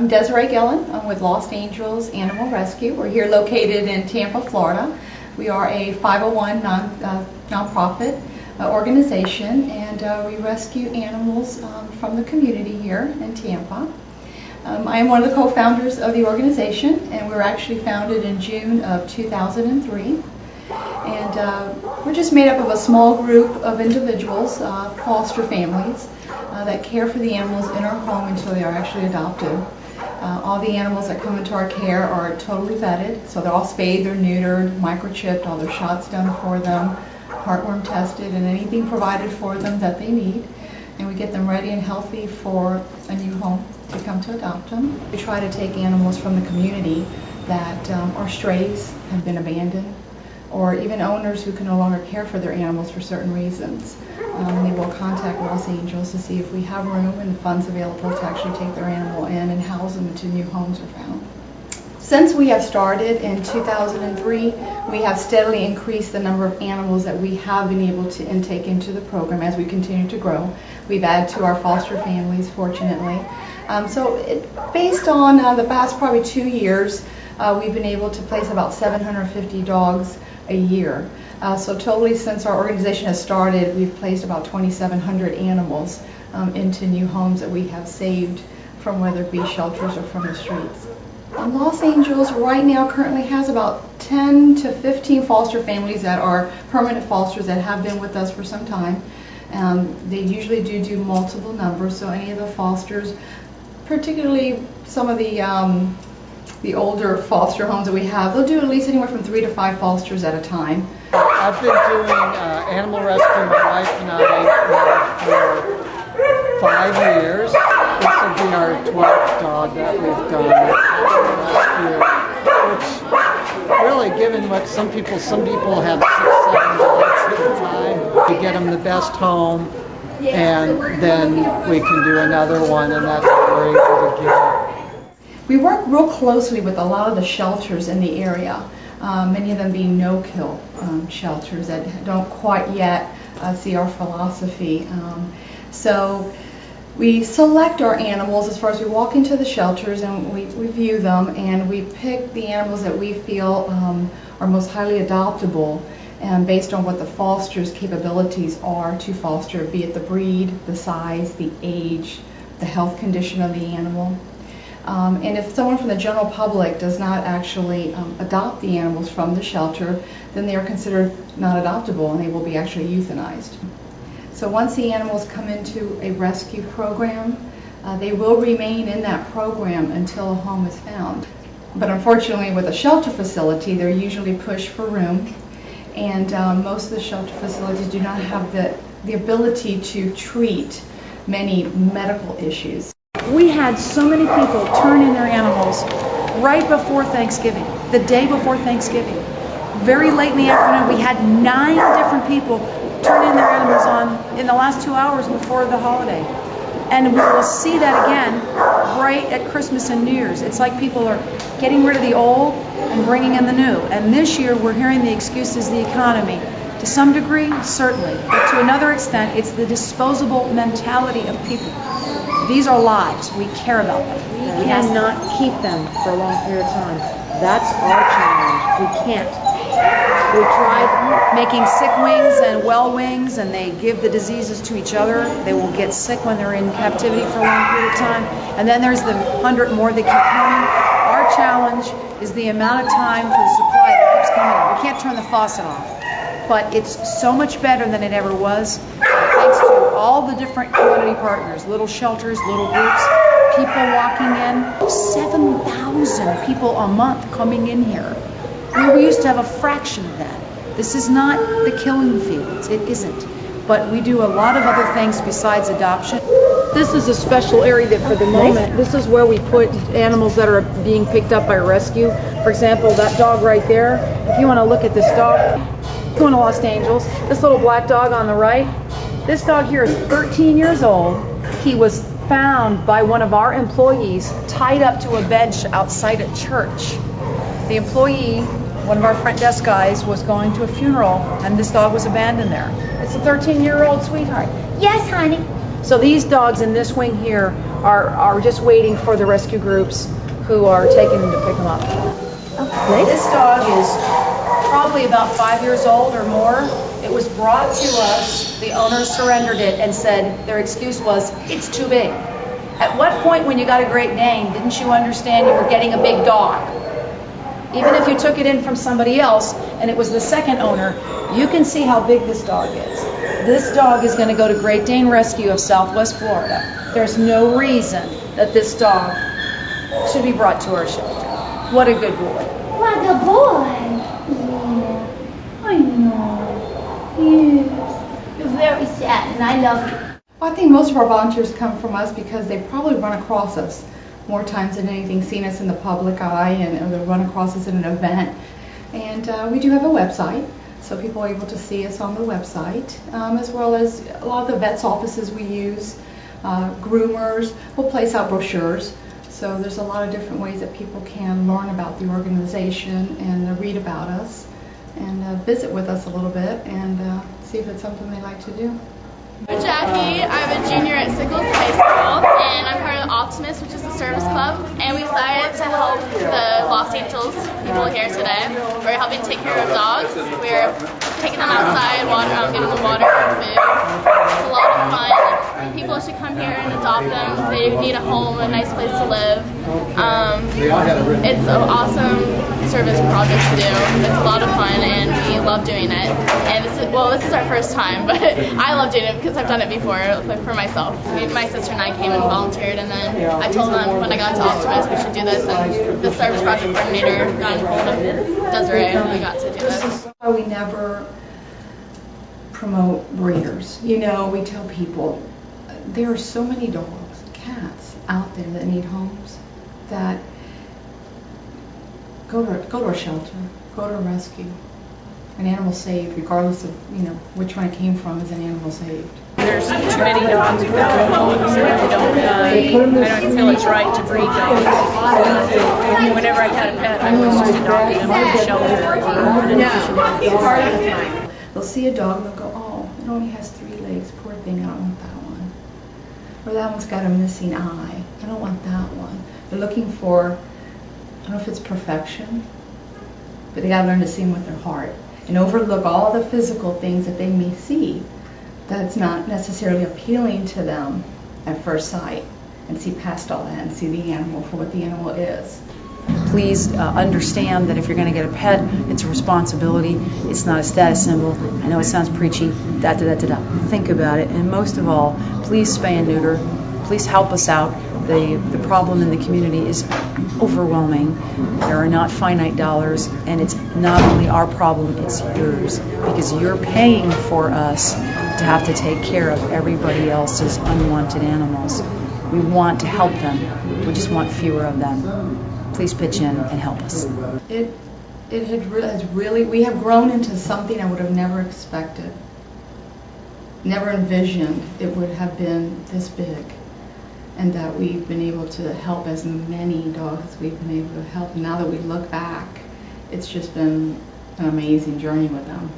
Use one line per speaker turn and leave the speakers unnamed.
I'm Desiree Gillen. I'm with Lost Angels Animal Rescue. We're here located in Tampa, Florida. We are a 501 nonprofit organization, and we rescue animals from the community here in Tampa. I am one of the co-founders of the organization, and we were actually founded in June of 2003. And we're just made up of a small group of individuals, foster families, that care for the animals in our home until they are actually adopted. All the animals that come into our care are totally vetted, so they're all spayed, they're neutered, microchipped, all their shots done for them, heartworm tested, and anything provided for them that they need. And we get them ready and healthy for a new home to come to adopt them. We try to take animals from the community that are strays, have been abandoned, or even owners who can no longer care for their animals for certain reasons. They will contact Los Angeles to see if we have room and funds available to actually take their animal in and house them until new homes are found. Since we have started in 2003, we have steadily increased the number of animals that we have been able to intake into the program as we continue to grow. We've added to our foster families, fortunately. Based on the past probably 2 years, we've been able to place about 750 dogs a year. So totally, since our organization has started, we've placed about 2,700 animals into new homes that we have saved from whether it be shelters or from the streets. Los Angeles right now currently has about 10 to 15 foster families that are permanent fosters that have been with us for some time. They usually do multiple numbers, so any of the fosters, particularly some of the older foster homes that we have, they'll do at least anywhere from 3 to 5 fosters at a time.
I've been doing animal rescue, my wife and I, for 5 years. This will be our 12th dog that we've done rescue, which really, given what some people have 6, 7 dogs at a time, we get them the best home, and then we can do another one, and that's what we're able to give.
We work real closely with a lot of the shelters in the area, many of them being no-kill shelters that don't quite yet see our philosophy. So we select our animals as far as we walk into the shelters, and we view them, and we pick the animals that we feel are most highly adoptable, and based on what the foster's capabilities are to foster, be it the breed, the size, the age, the health condition of the animal. And if someone from the general public does not actually adopt the animals from the shelter, then they are considered not adoptable and they will be actually euthanized. So once the animals come into a rescue program, they will remain in that program until a home is found. But unfortunately, with a shelter facility, they're usually pushed for room, and most of the shelter facilities do not have the ability to treat many medical issues.
We had so many people turn in their animals right before Thanksgiving, the day before Thanksgiving. Very late in the afternoon, we had 9 different people turn in their animals in the last 2 hours before the holiday. And we will see that again right at Christmas and New Year's. It's like people are getting rid of the old and bringing in the new. And this year we're hearing the excuse is the economy. To some degree, certainly. But to another extent, it's the disposable mentality of people. These are lives. We care about them.
We cannot keep them for a long period of time. That's our challenge. We can't.
We tried making sick wings and well wings, and they give the diseases to each other. They will get sick when they're in captivity for a long period of time. And then there's the 100 more that keep coming. Our challenge is the amount of time for the supply that keeps coming. We can't turn the faucet off. But it's so much better than it ever was, thanks to all the different community partners, little shelters, little groups, people walking in. 7,000 people a month coming in here. We used to have a fraction of that. This is not the killing fields. It isn't. But we do a lot of other things besides adoption.
This is a special area that for the moment, this is where we put animals that are being picked up by rescue. For example, that dog right there, if you want to look at this dog, going to Los Angeles, this little black dog on the right, this dog here is 13 years old. He was found by one of our employees tied up to a bench outside a church. The employee, one of our front desk guys, was going to a funeral, and this dog was abandoned there. It's a 13-year-old sweetheart.
Yes, honey.
So these dogs in this wing here are just waiting for the rescue groups who are taking them to pick them up.
This dog is probably about 5 years old or more. It was brought to us, the owner surrendered it and said their excuse was, it's too big. At what point when you got a Great Dane didn't you understand you were getting a big dog? Even if you took it in from somebody else and it was the second owner, you can see how big this dog is. This dog is going to go to Great Dane Rescue of Southwest Florida. There's no reason that this dog should be brought to our shelter. What a good boy.
What a boy! Yeah, I know. Yes. You're very sad and I love you.
Well, I think most of our volunteers come from us because they probably run across us more times than anything, seen us in the public eye, and or they run across us at an event. And we do have a website, so people are able to see us on the website, as well as a lot of the vets' offices we use, groomers. We'll place out brochures. So there's a lot of different ways that people can learn about the organization and read about us and visit with us a little bit and see if it's something they like to do.
I'm Jackie. I'm a junior at Sickles High School, and I'm part of the Optimist, which is a service club. And we decided to help the Los Angeles people here today. We're helping take care of dogs. We're taking them outside, giving them water and food. It's a lot of fun. People should come here and adopt them. They need a home, a nice place to live. It's an awesome service project to do. It's a lot of fun, and we love doing it. And this is our first time, but I love doing it because I've done it before, like for myself. My sister and I came and volunteered, and then I told them when I got to Optimist we should do this, and the service project coordinator got hold of Desiree, and we got to do this.
We never promote breeders. You know, we tell people there are so many dogs, cats out there that need homes, that go to a shelter, go to a rescue. An animal saved, regardless of which one it came from, is an animal saved.
There's too many dogs without homes, and I don't feel it's right to breed dogs. Whenever I had a pet, I was just adopting them from a shelter or an adoption.
Part of the time. They'll see a dog and they'll go, oh, it only has 3 legs, poor thing, I don't want that one. Or that one's got a missing eye, I don't want that one. They're looking for, I don't know if it's perfection, but they gotta learn to see them with their heart and overlook all the physical things that they may see that's not necessarily appealing to them at first sight, and see past all that and see the animal for what the animal is.
Please understand that if you're going to get a pet, it's a responsibility. It's not a status symbol. I know it sounds preachy. Think about it. And most of all, please spay and neuter. Please help us out. The problem in the community is overwhelming. There are not finite dollars, and it's not only our problem, it's yours, because you're paying for us to have to take care of everybody else's unwanted animals. We want to help them. We just want fewer of them. Please pitch in and help us.
We have grown into something I would have never expected, never envisioned it would have been this big, and that we've been able to help as many dogs as we've been able to help. And now that we look back, it's just been an amazing journey with them.